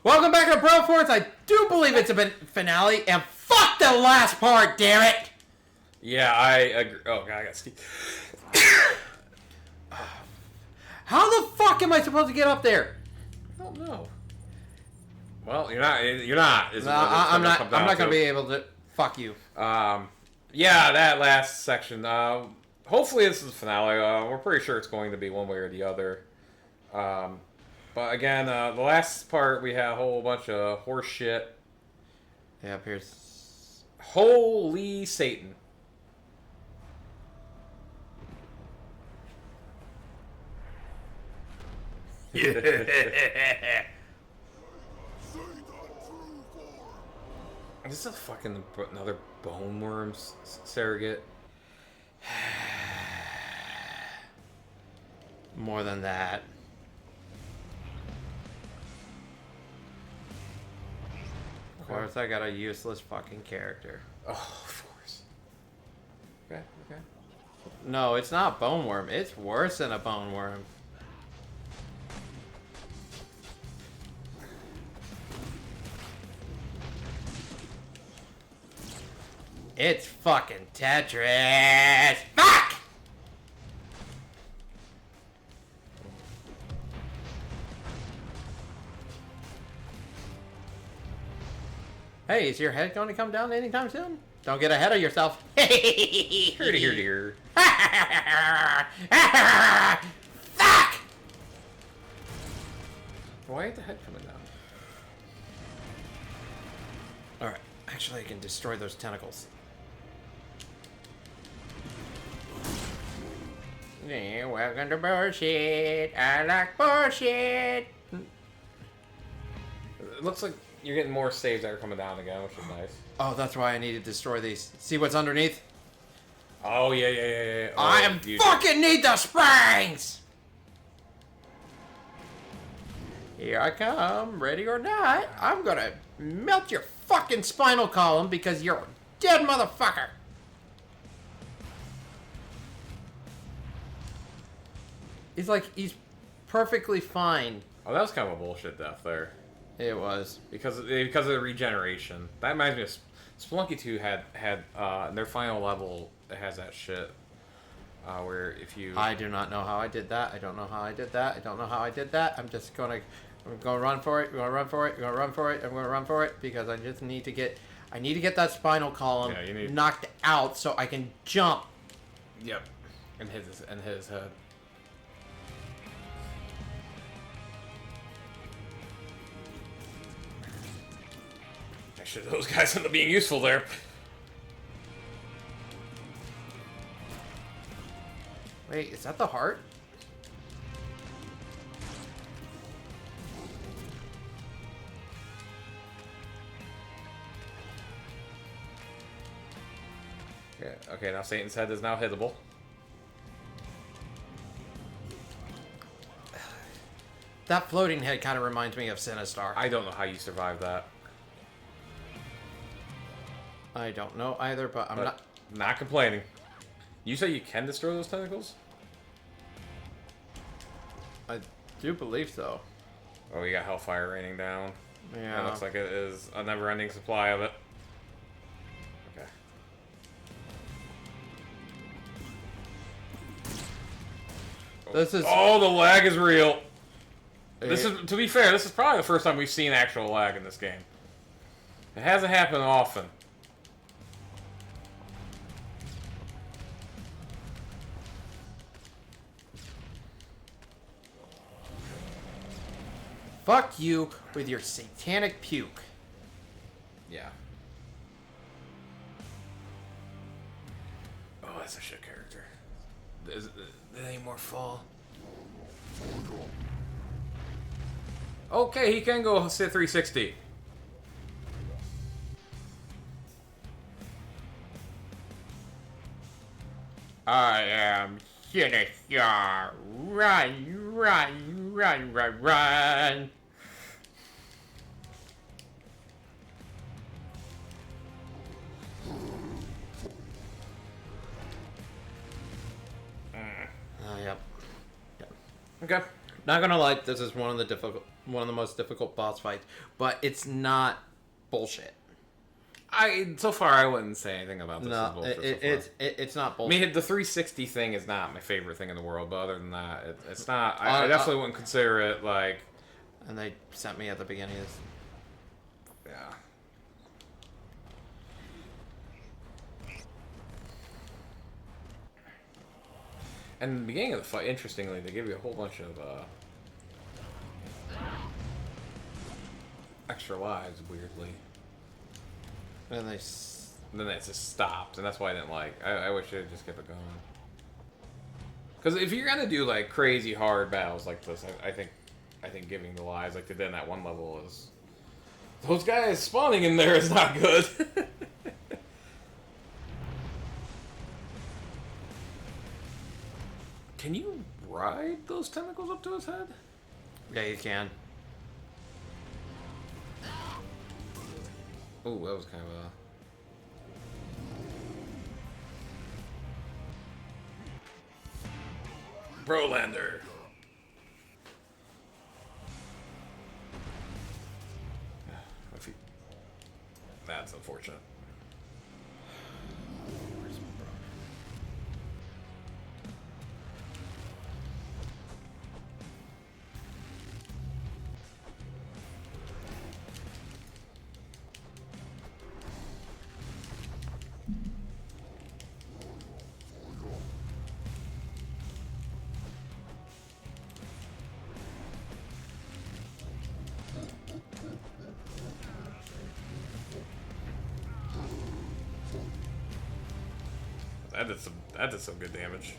Welcome back to BroForce. I do believe it's a finale, and fuck the last part, damn it! Yeah, I agree. Oh god, I got Steve. How the fuck am I supposed to get up there? I don't know. Well, you're not. You're not. No, I'm not. I'm not gonna be able to. Fuck you. Yeah, that last section. Hopefully this is the finale. We're pretty sure it's going to be one way or the other. But again, the last part we had a whole bunch of horse shit. Yeah, Pierce. Holy Satan. Yeah. This is a fucking another bone worm surrogate. More than that. Of course, I got a useless fucking character. Oh, of course. Okay, okay. No, it's not bone worm. It's worse than a bone worm. It's fucking Tetris. Fuck! Hey, is your head going to come down anytime soon? Don't get ahead of yourself. Here to here to here. Fuck! Why ain't the head coming down? Alright, actually I can destroy those tentacles. Yeah, welcome to bullshit. I like bullshit. It looks like you're getting more saves that are coming down again, which is nice. Oh, that's why I need to destroy these. See what's underneath? Oh, yeah. Oh, I fucking need the springs! Here I come, ready or not. I'm gonna melt your fucking spinal column because you're a dead motherfucker. He's like, he's perfectly fine. Oh, that was kind of a bullshit death there. It was. Because of the regeneration. That reminds me of Spelunky 2 had their final level has that shit. Where if you... I do not know how I did that. I don't know how I did that. I don't know how I did that. I'm gonna run for it. I'm gonna run for it. I'm gonna run for it. I'm gonna run for it because I just need to get... I need to get that spinal column knocked out so I can jump. Yep. And his head. Actually, those guys end up being useful there. Wait, is that the heart? Okay, now Satan's head is now hittable. That floating head kind of reminds me of Sinistar. I don't know how you survived that. I don't know either, but I'm not complaining. You say you can destroy those tentacles? I do believe so. Oh, you got Hellfire raining down. Yeah. It looks like it is a never-ending supply of it. Okay. This is... Oh, the lag is real. This is, to be fair, this is probably the first time we've seen actual lag in this game. It hasn't happened often. Fuck you with your satanic puke. Yeah. Oh, that's a shit character. Is there any more fall? Okay, he can go sit 360. I am Sinister. Run, run, run, run, run. Yep. Okay. Not gonna lie, this is one one of the most difficult boss fights, but it's not bullshit. So far I wouldn't say anything about this. No, it's not bullshit. I mean, the 360 thing is not my favorite thing in the world, but other than that, it's not. I definitely wouldn't consider it like. And they sent me at the beginning of this. Yeah. And in the beginning of the fight, interestingly, they give you a whole bunch of extra lives, weirdly. And then it just stops, and that's why I didn't like. I wish it just kept it going. Because if you're gonna do like crazy hard battles like this, I think giving the lives like they did in that one level is those guys spawning in there is not good. Can you ride those tentacles up to his head? Yeah, you can. Ooh, that was kind of a... Brolander. That's unfortunate. That did some good damage.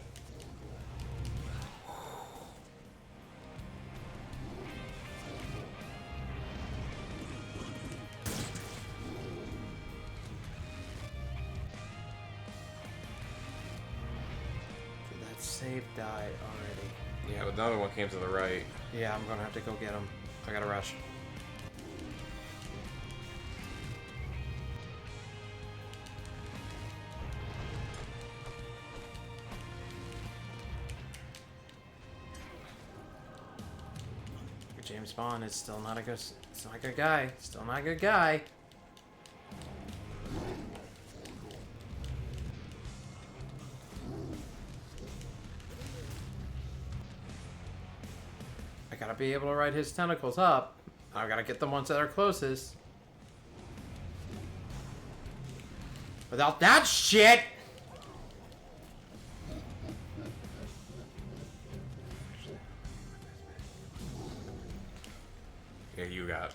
That save died already. Yeah, but another one came to the right. Yeah, I'm gonna have to go get him. I gotta rush. James Bond is still not a good guy. Still not a good guy. I gotta be able to ride his tentacles up. I gotta get the ones that are closest. Without that shit! Yeah, you got.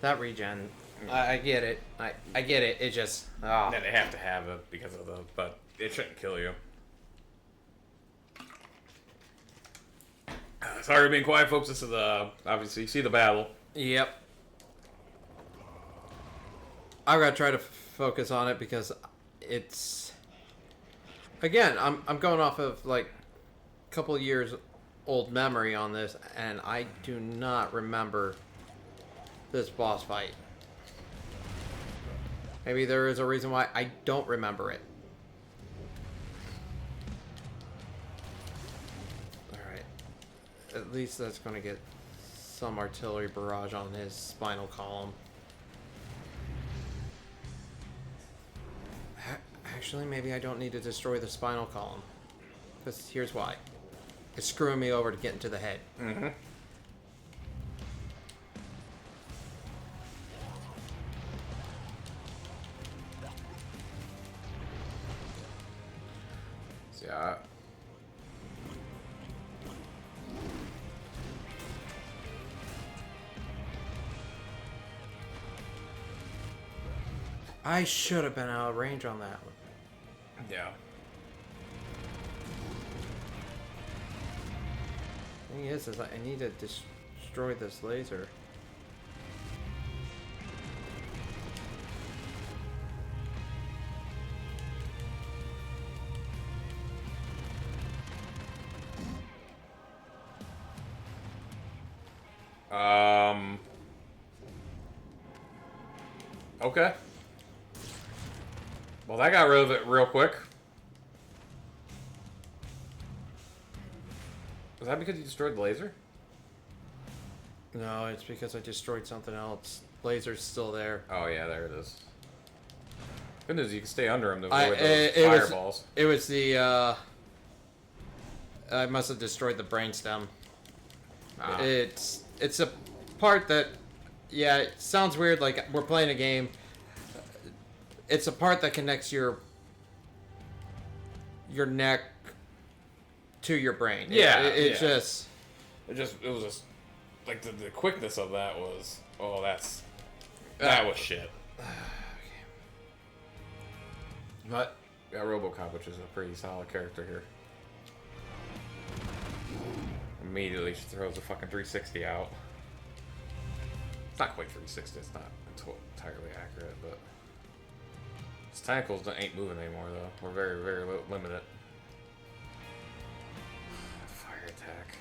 That regen. I get it. I get it. It just... Oh. Yeah, they have to have it because of the... But it shouldn't kill you. Sorry for being quiet, folks. This is, obviously, you see the battle. Yep. I've got to try to focus on it because it's... Again, I'm going off of, like, a couple years old memory on this, and I do not remember this boss fight. Maybe there is a reason why I don't remember it. Alright. At least that's going to get some artillery barrage on his spinal column. Actually, maybe I don't need to destroy the spinal column. Because here's why. It's screwing me over to get into the head. Mm-hmm. Yeah. I should have been out of range on that one. Yeah. Thing is I need to destroy this laser. Okay. Well, that got rid of it real quick. Was that because you destroyed the laser? No, it's because I destroyed something else. Laser's still there. Oh yeah, there it is. Good news, you can stay under him to avoid those fireballs. It was the, I must have destroyed the brainstem. Ah. It's a part that, yeah, it sounds weird, like we're playing a game. It's a part that connects your neck to your brain. Yeah, it was just like the quickness of that was, oh, that was shit. But yeah, RoboCop, which is a pretty solid character here. Immediately she throws the fucking 360 out. It's not quite 360, it's not entirely accurate, but his tentacles ain't moving anymore though. We're very, very limited. Fire attack.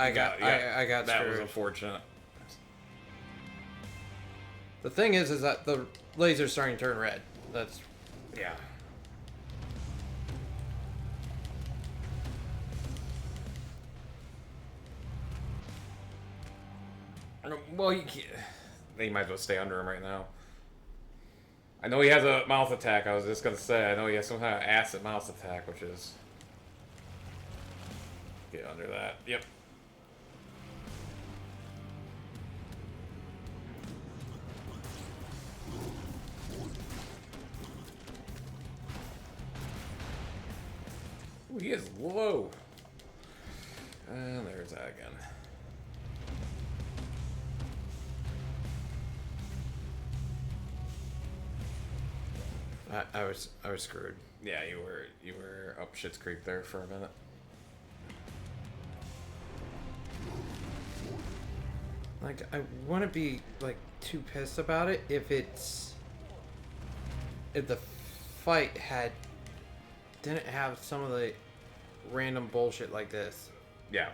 I got that screwed. Was unfortunate. The thing is that the laser's starting to turn red. That's yeah. Well, you can't. You might as well stay under him right now. I know he has a mouth attack. I was just gonna say. I know he has some kind of acid mouth attack, which is get under that. Yep. Ooh, he is low. And there's that again. I was screwed. Yeah, you were up Shit's Creek there for a minute. Like, I wouldn't be like too pissed about it if the fight didn't have some of the random bullshit like this. Yeah.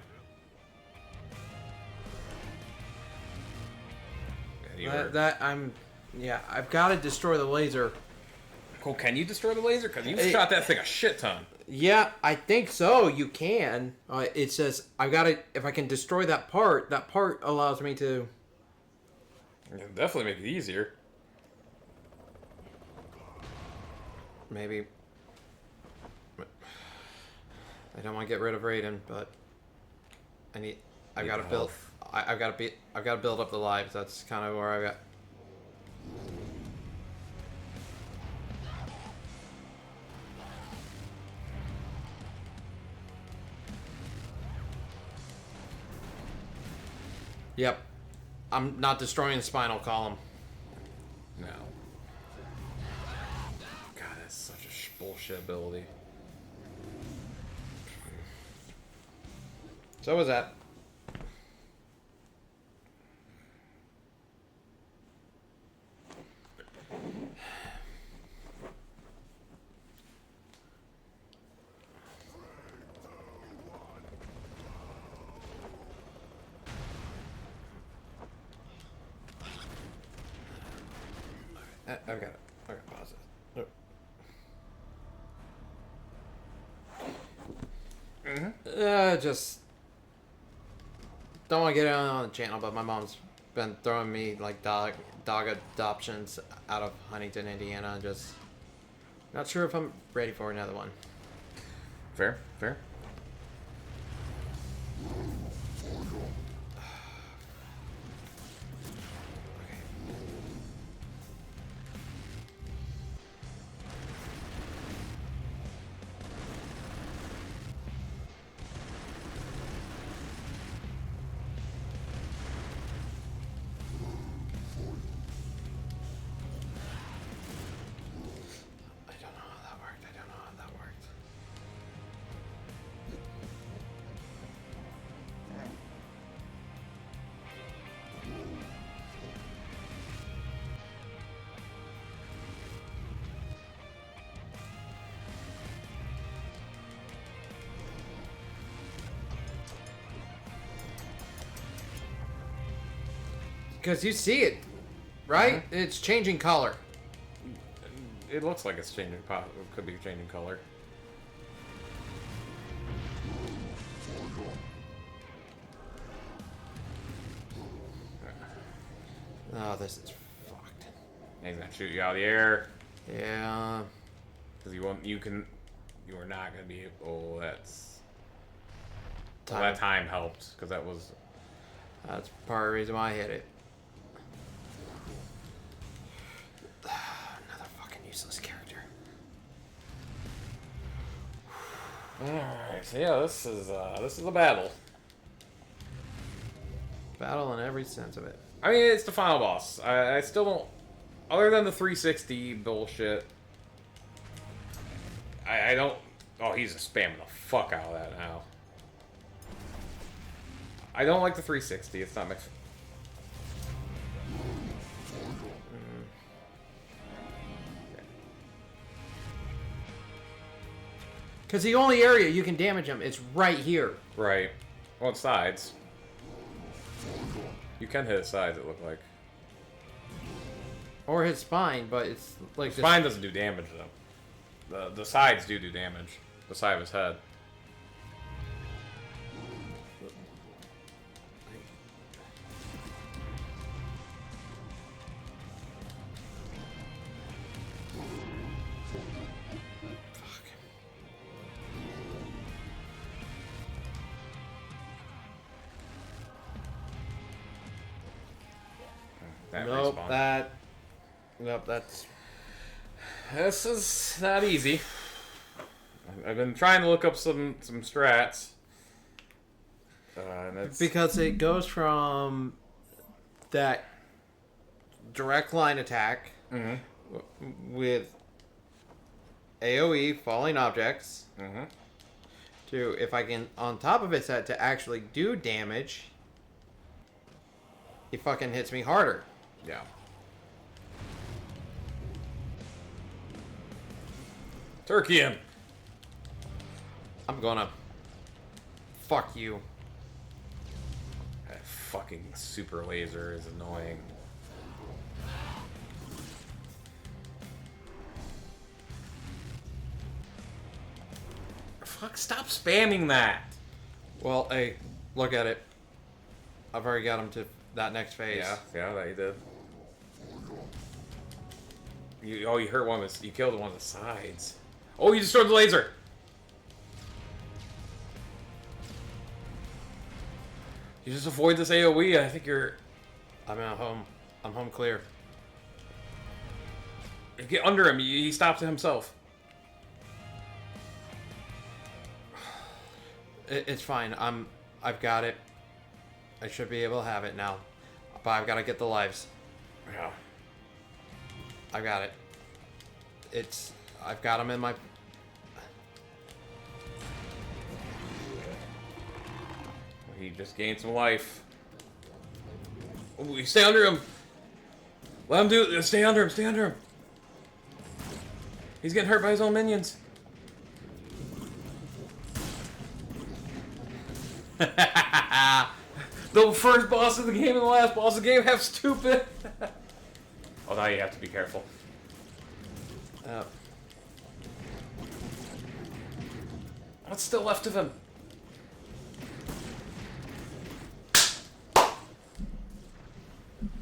I've got to destroy the laser. Cool. Can you destroy the laser? Because you shot that thing a shit ton. Yeah, I think so. You can. It says I've got to. If I can destroy that part allows me to. It'll definitely make it easier. Maybe. I don't want to get rid of Raiden, but I've got to build. I've got to build up the lives. That's kind of where I got. Yep. I'm not destroying the spinal column. No. God, that's such a bullshit ability. So was that. I've got it. I got to pause it. Just don't want to get it on the channel, but my mom's been throwing me like dog adoptions out of Huntington, Indiana. Just not sure if I'm ready for another one. Fair. Because you see it, right? It's changing color. It looks like it's changing. It could be changing color. Oh, this is fucked. He's gonna shoot you out of the air. Yeah. Because you are not gonna be. Oh, that's. Well, that time helped because that was. That's part of the reason why I hit it. Another fucking useless character. Alright, so yeah, this is a battle. Battle in every sense of it. I mean, it's the final boss. I still don't... Other than the 360 bullshit, I don't... Oh, he's just spamming the fuck out of that now. I don't like the 360. It's not my... Because the only area you can damage him is right here. Right. Well, it's sides. You can hit his sides, it looked like. Or his spine, but it's like... The spine doesn't do damage, though. The sides do damage. The side of his head. Nope, that's... This is not easy. I've been trying to look up some strats. And it's... Because it goes from that direct line attack with AoE, falling objects, to if I can, on top of it, set to actually do damage, he fucking hits me harder. Yeah. Turkey him. I'm gonna... Fuck you. That fucking super laser is annoying. Fuck, stop spamming that. Well, hey, look at it. I've already got him to that next phase. Yeah, that you did. You hurt one of his... You killed one of the sides. Oh, you destroyed the laser! You just avoid this AoE, I think you're... I'm at home. I'm home clear. Get under him, he stops it himself. It's fine. I've got it. I should be able to have it now. But I've got to get the lives. Yeah. I got it. I've got them in my... He just gained some life. Oh, stay under him. Let him do it. Stay under him. Stay under him. He's getting hurt by his own minions. The first boss of the game and the last boss of the game have stupid. Oh, now you have to be careful. What's still left of him?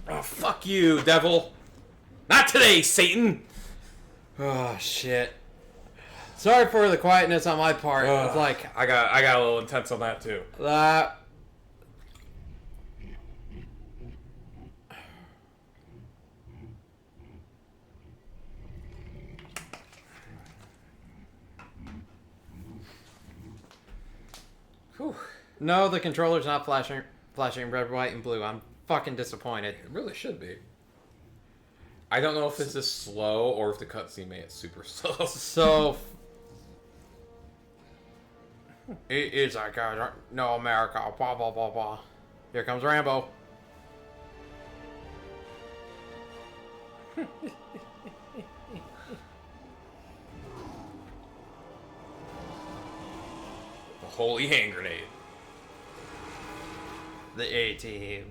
Oh, fuck you, devil. Not today, Satan. Oh, shit. Sorry for the quietness on my part. It's like... I got a little intense on that, too. That... Whew. No, the controller's not flashing red, white, and blue. I'm fucking disappointed. It really should be. I don't know if this is slow or if the cutscene made it super slow. So... It is like, no America, blah, blah, blah, blah. Here comes Rambo. The holy hand grenade. The A-Team.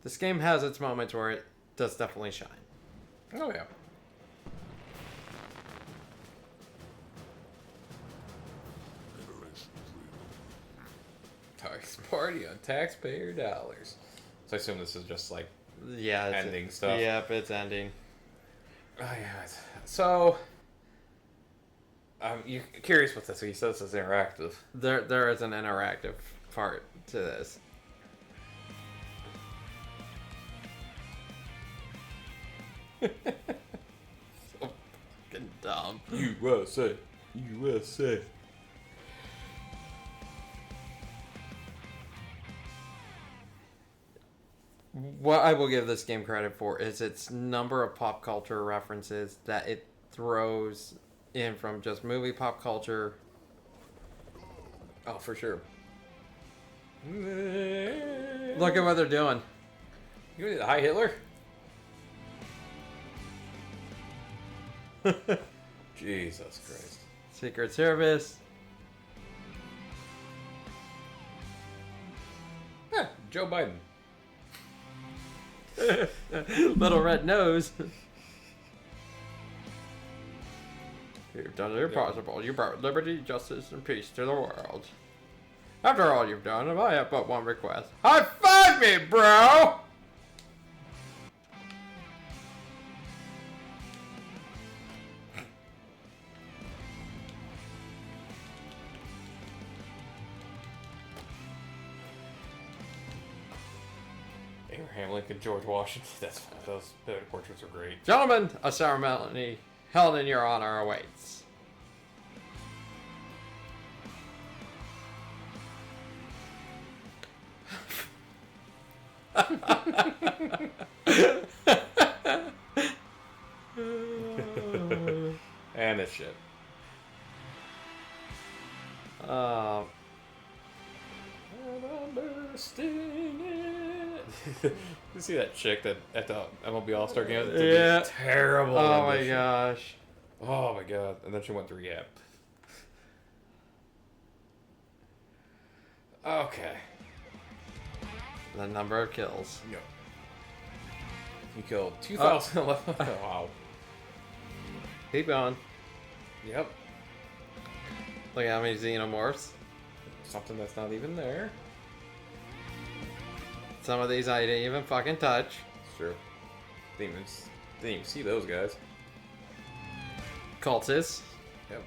This game has its moments where it does definitely shine. Oh, yeah. Tax party on taxpayer dollars. So I assume this is just like ending stuff. Yep, it's ending. Oh yeah. So you're curious what this? He says it's interactive. There is an interactive part to this. So fucking dumb. USA. USA. What I will give this game credit for is its number of pop culture references that it throws in from just movie pop culture. Oh, for sure. Look at what they're doing. You need a Hi Hitler? Jesus Christ. Secret Service. Yeah, Joe Biden. Little red nose. You've done the impossible. You brought liberty, justice, and peace to the world. After all you've done, I have but one request. High five me, bro! Abraham Lincoln, George Washington. Those portraits are great. Gentlemen, a ceremony held in your honor awaits. And this shit. You see that chick that at the MLB All-Star game? Yeah. Terrible. Oh my gosh. Oh my god. And then she went to rehab. Okay. The number of kills. Yep. He killed 2,011. Wow. Keep going. Yep. Look at how many xenomorphs. Something that's not even there. Some of these I didn't even fucking touch. It's true. Didn't even see those guys. Cultists. Yep.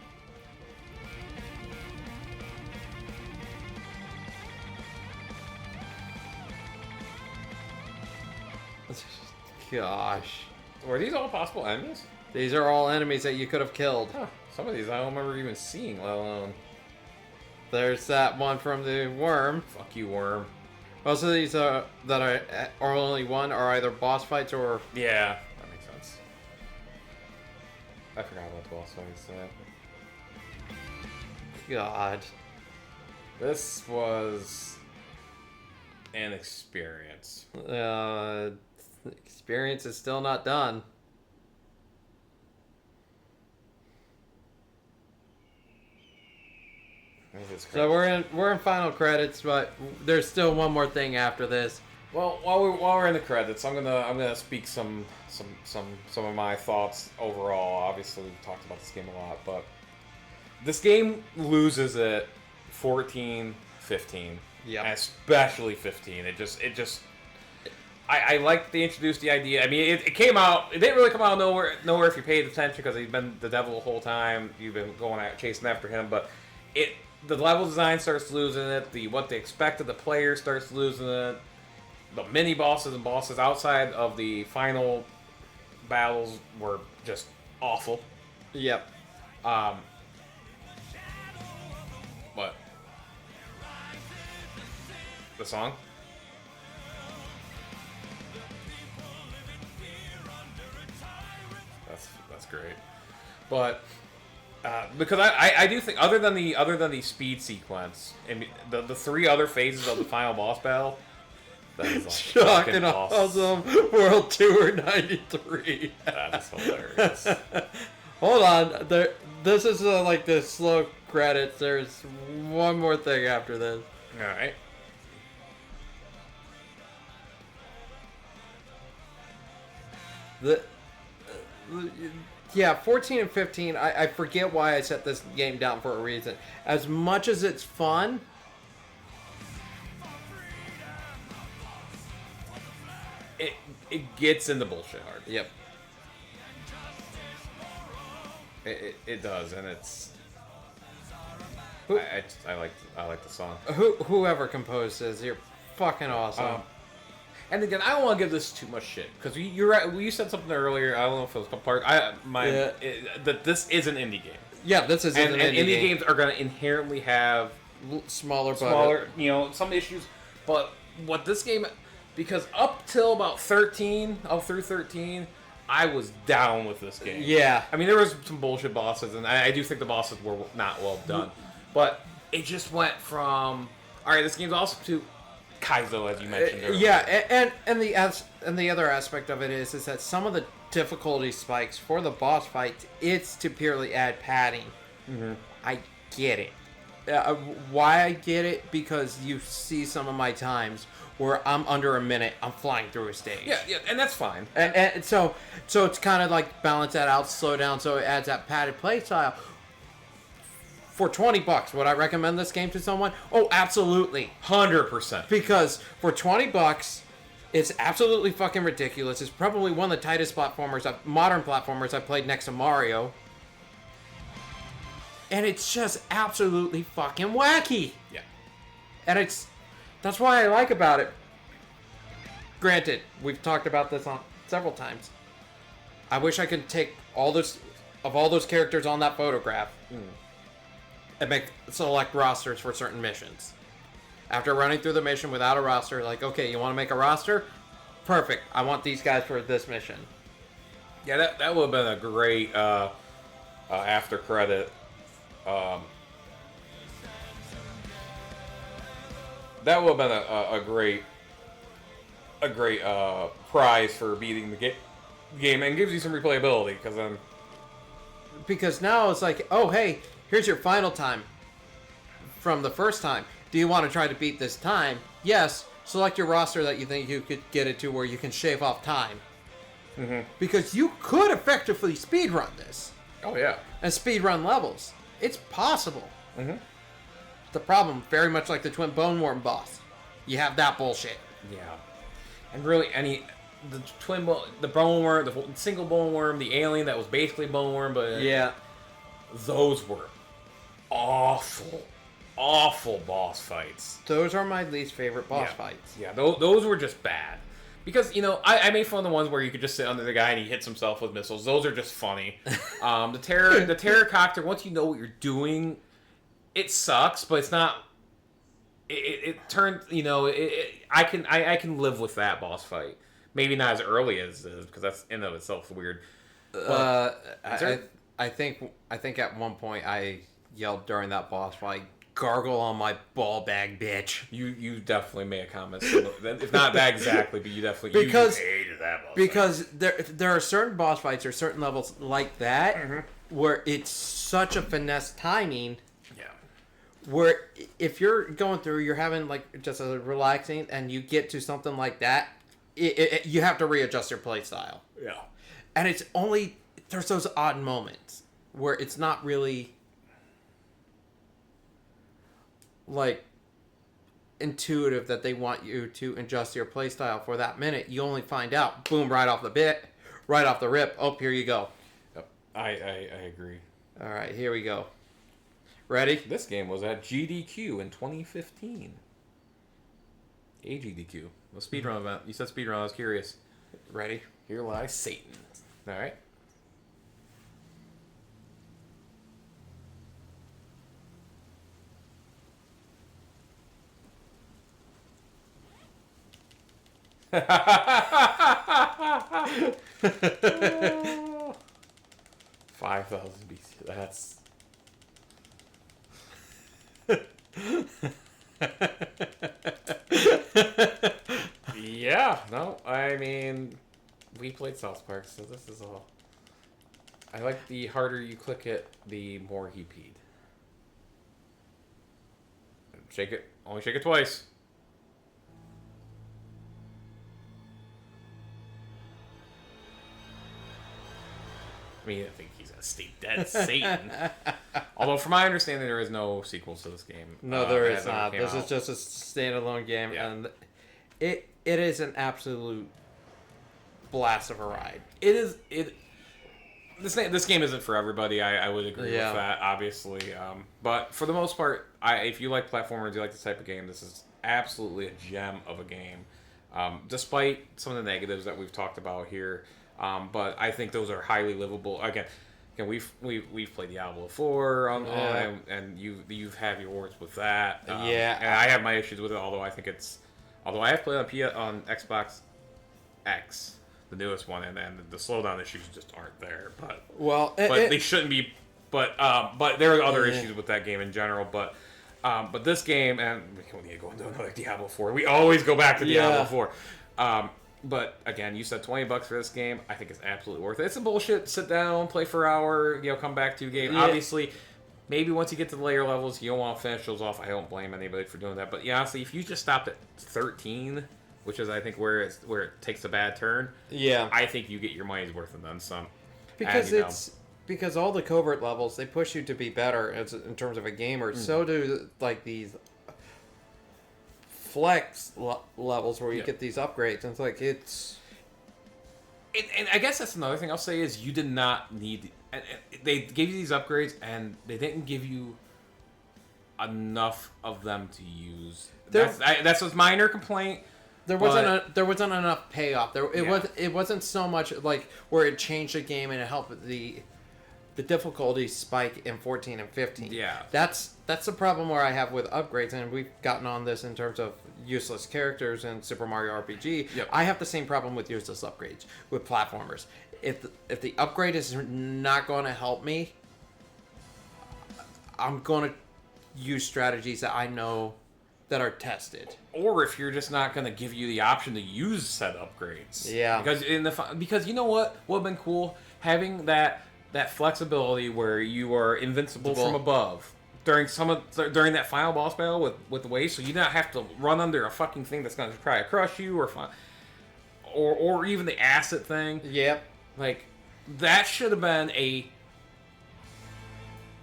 Gosh. Were these all possible enemies? These are all enemies that you could have killed. Huh. Some of these I don't remember even seeing, let alone. There's that one from the worm. Fuck you, worm. Most of these that are only one are either boss fights or... Yeah, that makes sense. I forgot about the boss fights. God. This was an experience. Experience is still not done. So we're in final credits, but there's still one more thing after this. Well, while we're in the credits, I'm gonna speak some of my thoughts overall. Obviously, we've talked about this game a lot, but this game loses at 14, 15. Yeah. Especially 15. It just. I like they introduced the idea. I mean, it came out. It didn't really come out of nowhere if you paid attention because he's been the devil the whole time. You've been chasing after him, but the level design starts losing it. What they expect of the player starts losing it. The mini bosses and bosses outside of the final battles were just awful. Yep. What? The song? That's great. But because I do think other than the speed sequence and the three other phases of the final boss battle, that is like Shocking awesome World Tour 93. That is hilarious. Hold on, this is like the slow credits. There's one more thing after this. All right. The yeah, 14 and 15. I forget why I set this game down for a reason. As much as it's fun, it gets into bullshit hard. Yep. It does, and it's. I like the song. Whoever composed this, you're fucking awesome. And again, I don't want to give this too much shit because you're right. You said something earlier. I don't know if it was a couple parts. That this is an indie game. Yeah, this is and indie games are going to inherently have smaller, some issues. But what this game, because up till about 13, up through 13, I was down with this game. Yeah, I mean there was some bullshit bosses, and I do think the bosses were not well done. But it just went from all right, this game's awesome to Kaizo, as you mentioned earlier. Yeah, and the other aspect of it is that some of the difficulty spikes for the boss fights, it's to purely add padding. Mm-hmm. I get it. Why I get it? Because you see some of my times where I'm under a minute, I'm flying through a stage. Yeah, and that's fine. And so it's kind of like balance that out, slow down, so it adds that padded play style. For $20, would I recommend this game to someone? Oh, absolutely. 100%. Because for $20, it's absolutely fucking ridiculous. It's probably one of the tightest modern platformers I've played next to Mario. And it's just absolutely fucking wacky. Yeah. And that's why I like about it. Granted, we've talked about this on several times. I wish I could take all those characters on that photograph. And make select rosters for certain missions. After running through the mission without a roster, like, okay, you want to make a roster? Perfect. I want these guys for this mission. Yeah, that would have been a great after credit. That would have been a great prize for beating the game, and gives you some replayability because now it's like, oh hey, here's your final time from the first time. Do you want to try to beat this time? Yes. Select your roster that you think you could get it to where you can shave off time. Mm-hmm. Because you could effectively speedrun this. Oh, yeah. And speedrun levels. It's possible. Mm-hmm. The problem, very much like the Twin Bone Worm boss. You have that bullshit. Yeah. And really, the Bone Worm, the single Bone Worm, the alien that was basically Bone Worm, but... Yeah. Those were awful boss fights. Those are my least favorite boss fights. Yeah, those were just bad. Because, I made fun of the ones where you could just sit under the guy and he hits himself with missiles. Those are just funny. The Terracopter, once you know what you're doing, it sucks, but it's not... It turns, I can live with that boss fight. Maybe not as early as this, because that's in and of itself weird. I think at one point I yelled during that boss fight, "Gargle on my ball bag, bitch." You definitely made a comment. If not that exactly, but you definitely you hated that boss because fight. there are certain boss fights or certain levels like that where it's such a finesse timing. Yeah. Where if you're going through, you're having like just a relaxing, and you get to something like that, you have to readjust your play style. Yeah. And it's only there's those odd moments where it's not really like intuitive that they want you to adjust your playstyle for that minute. You only find out, boom, right off the rip. Oh, here you go. Yep. I agree. All right, here we go. Ready? This game was at GDQ in 2015. A GDQ. A speedrun event. You said speedrun. I was curious. Ready? Here lies Satan. All right. Oh. 5,000 BC. That's. Yeah, no, I mean, we played South Park, so this is all. I like the harder you click it, the more he peed. Shake it. Only shake it twice. I mean, I think he's gonna stay dead, Satan. Although, from my understanding, there is no sequels to this game. No, there is not. This is just a standalone game, and it is an absolute blast of a ride. It is. This game isn't for everybody. I would agree with that, obviously. But for the most part, if you like platformers, you like this type of game, this is absolutely a gem of a game. Despite some of the negatives that we've talked about here, but I think those are highly livable. Again, we've played Diablo 4 and you've had your wars with that. And I have my issues with it. Although I have played on Xbox X, the newest one, and the slowdown issues just aren't there. But they shouldn't be. But there are other issues with that game in general. But this game, and we don't need to go into another Diablo 4. We always go back to Diablo 4. But again, you said $20 for this game. I think it's absolutely worth it. It's some bullshit. Sit down, play for an hour, come back to a game. Yeah. Obviously, maybe once you get to the later levels, you don't want to finish those off. I don't blame anybody for doing that. But honestly, if you just stopped at 13, which is I think where it takes a bad turn, I think you get your money's worth and then some. Because all the covert levels, they push you to be better in terms of a gamer. Mm-hmm. So do these flex levels where you get these upgrades, and it's and I guess that's another thing I'll say is you did not need. And they gave you these upgrades, and they didn't give you enough of them to use. That's a minor complaint. There wasn't enough payoff. It wasn't so much like where it changed the game and it helped the difficulty spike in 14 and 15. Yeah. That's the problem where I have with upgrades, and we've gotten on this in terms of useless characters in Super Mario RPG. Yep. I have the same problem with useless upgrades with platformers. If the upgrade is not going to help me, I'm going to use strategies that I know that are tested. Or if you're just not going to give you the option to use said upgrades. Yeah. Because you know what would have been cool? Having that flexibility where you are invincible from above during that final boss battle with the waves, so you don't have to run under a fucking thing that's going to try to crush you or even the acid thing. Yep. Like, that should have been a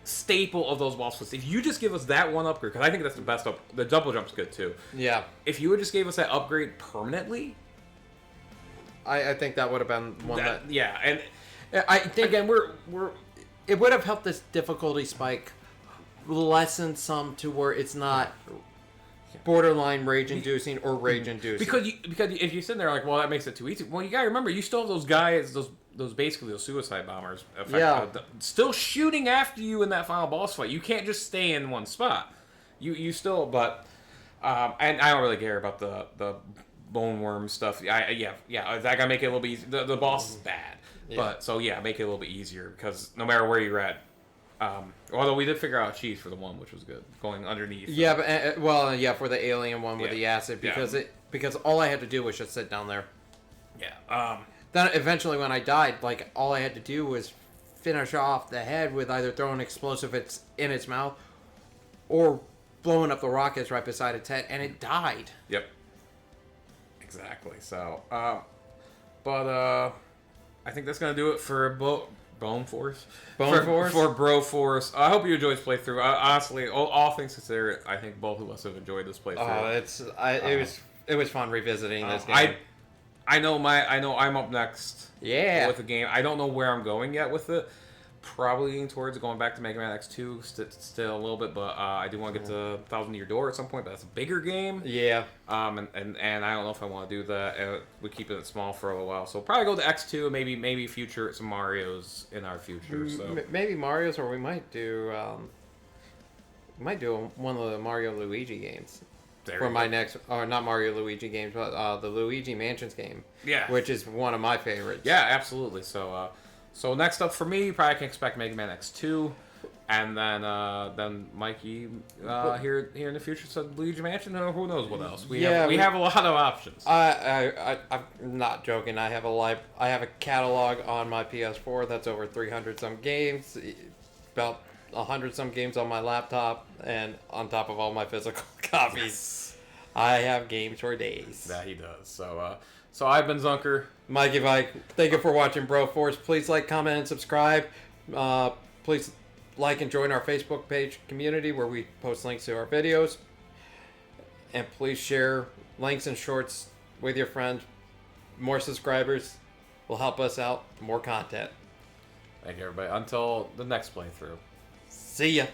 staple of those boss fights. If you just give us that one upgrade, because I think that's the best the double jump's good too. Yeah. If you would just gave us that upgrade permanently, I think that would have been one that yeah, and I think again it would have helped this difficulty spike lessen some to where it's not borderline rage-inducing or rage-inducing. Because if you're sitting there like, well, that makes it too easy. Well, you gotta remember, you still have those guys, those basically those suicide bombers, still shooting after you in that final boss fight. You can't just stay in one spot. You still, but and I don't really care about the bone worm stuff. That gotta make it a little bit easier. The boss is bad, but make it a little bit easier because no matter where you're at. Although we did figure out cheese for the one, which was good, going underneath. Yeah, for the alien one with the acid, because all I had to do was just sit down there. Yeah. Then eventually, when I died, like all I had to do was finish off the head with either throwing explosive in its mouth, or blowing up the rockets right beside its head, and it died. Yep. Exactly. So, but I think that's gonna do it for BroForce. For BroForce. I hope you enjoyed this playthrough. Honestly, all things considered, I think both of us have enjoyed this playthrough. It was fun revisiting this game. I know I'm up next. Yeah. With the game. I don't know where I'm going yet with it. Probably leaning towards going back to Mega Man X2 still a little bit, but I do want to get to 1,000 Year Door at some point, but that's a bigger game. Yeah. And I don't know if I want to do that. We keep it small for a little while, so probably go to X2. Maybe future some Marios in our future. So maybe Marios, or we might do one of the Mario Luigi games. For my next, or not Mario Luigi games, but the Luigi Mansions game. Yeah. Which is one of my favorites. Yeah, absolutely. So next up for me, you probably can expect Mega Man X2, and then Mikey here in the future said Luigi Mansion, or who knows what else. We have a lot of options. I'm not joking. I have a catalog on my PS4 that's over 300 some games, about 100 some games on my laptop, and on top of all my physical copies. I have games for days. That he does. So So I've been Zunker. Mikey Vike. Thank you for watching BroForce. Please like, comment, and subscribe. Please like and join our Facebook page community where we post links to our videos. And please share links and shorts with your friends. More subscribers will help us out. More content. Thank you, everybody. Until the next playthrough. See ya.